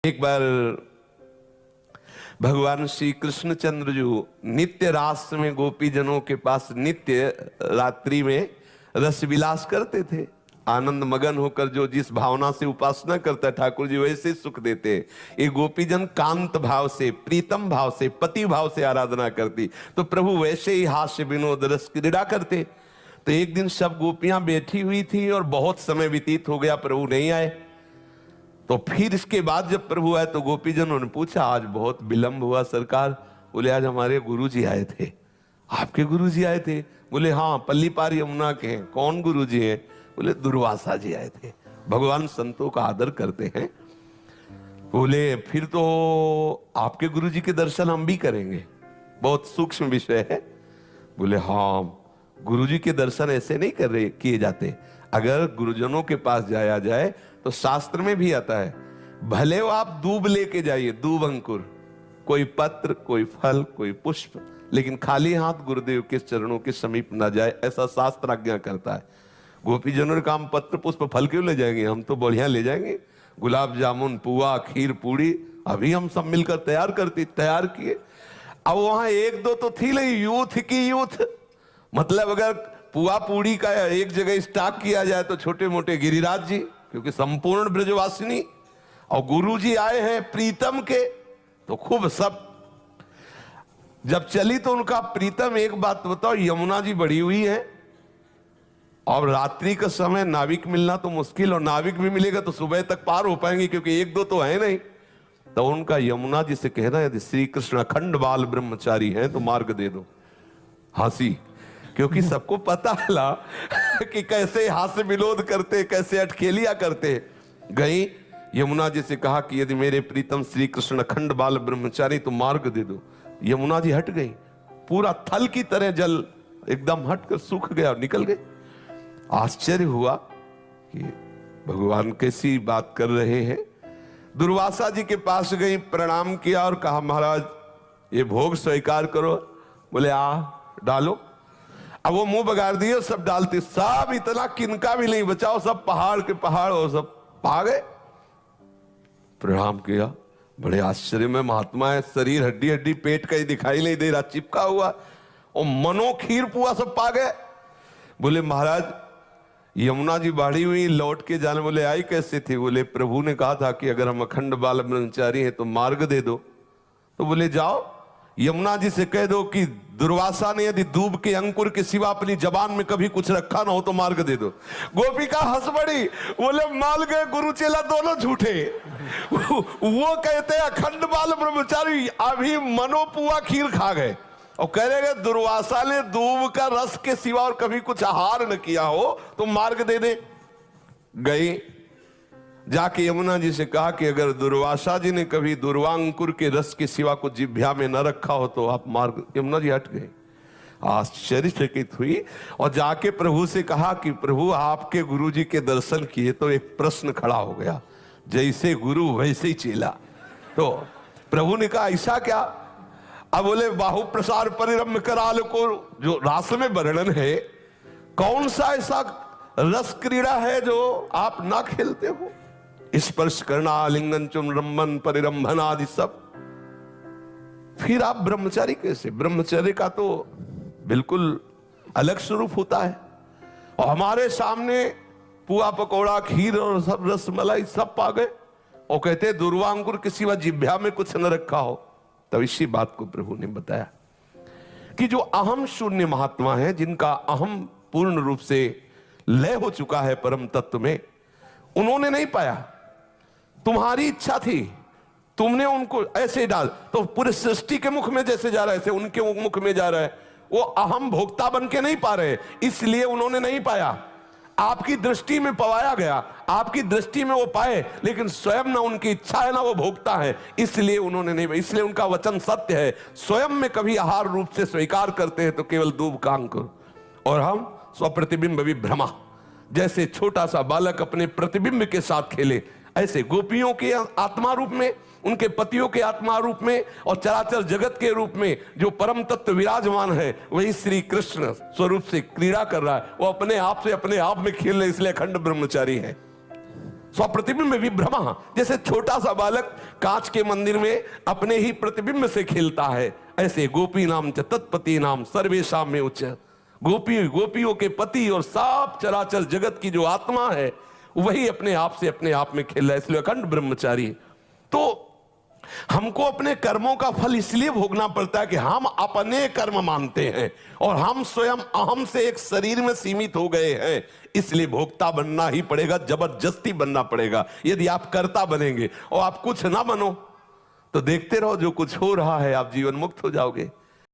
एक बार भगवान श्री कृष्णचंद्र जो नित्य रास में गोपी जनों के पास नित्य रात्रि में रस विलास करते थे। आनंद मगन होकर जो जिस भावना से उपासना करता है ठाकुर जी वैसे सुख देते। ये गोपी जन कांत भाव से, प्रीतम भाव से, पति भाव से आराधना करती, तो प्रभु वैसे ही हास्य विनोद रस क्रीड़ा करते। तो एक दिन सब गोपियां बैठी हुई थी और बहुत समय व्यतीत हो गया, प्रभु नहीं आए। तो फिर इसके बाद जब प्रभु आए तो गोपीजनों ने पूछा, आज बहुत विलंब हुआ सरकार। बोले, आज हमारे गुरुजी आए थे। आपके गुरुजी आए थे? बोले, हाँ, पल्ली पार यमुना के हैं। कौन गुरुजी हैं? बोले, दुर्वासा जी आए थे। भगवान संतों का आदर करते हैं। बोले, फिर तो आपके गुरुजी के दर्शन हम भी करेंगे, बहुत सूक्ष्म विषय है। बोले, हाँ, गुरुजी के दर्शन ऐसे नहीं किए जाते। अगर गुरुजनों के पास जाया जाए तो शास्त्र में भी आता है, भले वो आप दूब लेके जाइए, दूब अंकुर, कोई पत्र, कोई फल, कोई पुष्प, लेकिन खाली हाथ गुरुदेव के चरणों के समीप ना जाए, ऐसा शास्त्र आज्ञा करता है। गोपीजनों ने कहा, हम पत्र पुष्प फल क्यों ले जाएंगे, हम तो बढ़िया ले जाएंगे, गुलाब जामुन, पुआ, खीर, पूड़ी, अभी हम सब मिलकर तैयार किए। अब वहां एक दो तो थी नहीं, यूथ की यूथ, मतलब अगर पुआ पूड़ी का एक जगह स्टॉक किया जाए तो छोटे मोटे गिरिराज जी, क्योंकि संपूर्ण ब्रजवासिनी, और गुरुजी आए हैं प्रीतम के, तो खूब सब। जब चली तो उनका प्रीतम, एक बात बताओ, यमुना जी बढ़ी हुई है और रात्रि का समय नाविक मिलना तो मुश्किल, और नाविक भी मिलेगा तो सुबह तक पार हो पाएंगे, क्योंकि एक दो तो है नहीं। तो उनका यमुना जी से कहना, यदि श्री कृष्ण अखंड बाल ब्रह्मचारी हैं तो मार्ग दे दो। हंसी, क्योंकि सबको पता है कि कैसे हास्य विनोद करते, कैसे अटखेलिया करते। गई यमुना जी से कहा कि यदि मेरे प्रीतम श्री कृष्ण अखंड बाल ब्रह्मचारी तो मार्ग दे दो। यमुना जी हट गई, पूरा थल की तरह जल एकदम हटकर सूख गया और निकल गए। आश्चर्य हुआ कि भगवान कैसी बात कर रहे हैं। दुर्वासा जी के पास गई, प्रणाम किया और कहा, महाराज ये भोग स्वीकार करो। बोले, आ डालो। अब वो मुंह बगाड़ दिए, सब डालते, सब इतना किनका भी नहीं बचाओ, सब पहाड़ के पहाड़ और सब पा गए। प्रणाम किया, बड़े आश्चर्य में महात्मा है, शरीर हड्डी हड्डी, पेट कहीं दिखाई नहीं दे रहा, चिपका हुआ, और मनो खीर पुआ सब पा गए। बोले, महाराज यमुना जी बाढ़ी हुई, लौट के जाने। बोले, आई कैसे थी? बोले, प्रभु ने कहा था कि अगर हम अखंड बाल ब्रह्मचारी हैं तो मार्ग दे दो। तो बोले, जाओ यमुना जी से कह दो कि दुर्वासा ने यदि दूब के अंकुर के सिवा अपनी जबान में कभी कुछ रखा ना हो तो मार्ग दे दो। गोपिका हंस पड़ी, बोले, मान गए गुरु चेला दोनों झूठे। वो कहते अखंड बाल ब्रह्मचारी, अभी मनोपुआ खीर खा गए, और कह रहे दुर्वासा ने दूब का रस के सिवा और कभी कुछ आहार न किया हो तो मार्ग दे दे। गई, जाके यमुना जी से कहा कि अगर दुर्वासा जी ने कभी दुर्वांकुर के रस के सिवा को जिह्वा में न रखा हो तो आप मार्ग। यमुना जी हट गए, आश्चर्यचकित हुई और जाके प्रभु से कहा कि प्रभु आपके गुरु जी के दर्शन किए तो एक प्रश्न खड़ा हो गया, जैसे गुरु वैसे ही चेला। तो प्रभु ने कहा, ऐसा क्या? अब बोले, बाहु प्रसार परिरम्य कराल को जो रास में वर्णन है, कौन सा ऐसा रस क्रीड़ा है जो आप ना खेलते हो? स्पर्श करना, आलिंगन, चुम्बन, परिरंभन आदि सब। फिर आप ब्रह्मचारी कैसे? ब्रह्मचर्य का तो बिल्कुल अलग स्वरूप होता है। और हमारे सामने पुआ पकौड़ा, खीर और सब रसमलाई सब पा गए, और कहते दुर्वांकुर के सिवा जिह्वा में कुछ न रखा हो। तब इसी बात को प्रभु ने बताया कि जो अहम शून्य महात्मा है, जिनका अहम पूर्ण रूप से लय हो चुका है परम तत्व में, उन्होंने नहीं पाया। तुम्हारी इच्छा थी, तुमने उनको ऐसे डाल, तो पूरे सृष्टि के मुख में जैसे जा रहा है ऐसे उनके मुख में जा रहा है। वो अहम भोक्ता बन के नहीं पा रहे, इसलिए उन्होंने नहीं पाया। आपकी दृष्टि में पवाया गया, आपकी दृष्टि में वो पाए, लेकिन स्वयं ना उनकी इच्छा है ना वो भोक्ता है, इसलिए उन्होंने नहीं। इसलिए उनका वचन सत्य है, स्वयं में कभी आहार रूप से स्वीकार करते हैं तो केवल दूब का अंकुर, और हम स्वप्रतिबिंब विभ्रमा। जैसे छोटा सा बालक अपने प्रतिबिंब के साथ खेले, ऐसे गोपियों के आत्मा रूप में, उनके पतियों के आत्मा रूप में, और चराचर जगत के रूप में जो परम तत्व विराजमान है, वही श्री कृष्ण स्वरूप से क्रीड़ा कर रहा है। वो अपने आप से अपने आप में खेल रहे, इसलिए अखंड ब्रह्मचारी है। स्वप्रतिबिंब विभ्रम, जैसे छोटा सा बालक कांच के मंदिर में अपने ही प्रतिबिंब से खेलता है, ऐसे गोपी नाम च तत्पति नाम सर्वेशाम में उच्च। गोपियों के पति और सब चराचर जगत की जो आत्मा है वही अपने आप में खेल रहा है, इसलिए अखंड ब्रह्मचारी। तो हमको अपने कर्मों का फल इसलिए भोगना पड़ता है कि हम अपने कर्म मानते हैं और हम स्वयं अहम से एक शरीर में सीमित हो गए हैं, इसलिए भोक्ता बनना ही पड़ेगा, जबरदस्ती बनना पड़ेगा। यदि आप कर्ता बनेंगे और आप कुछ ना बनो तो देखते रहो जो कुछ हो रहा है, आप जीवन मुक्त हो जाओगे।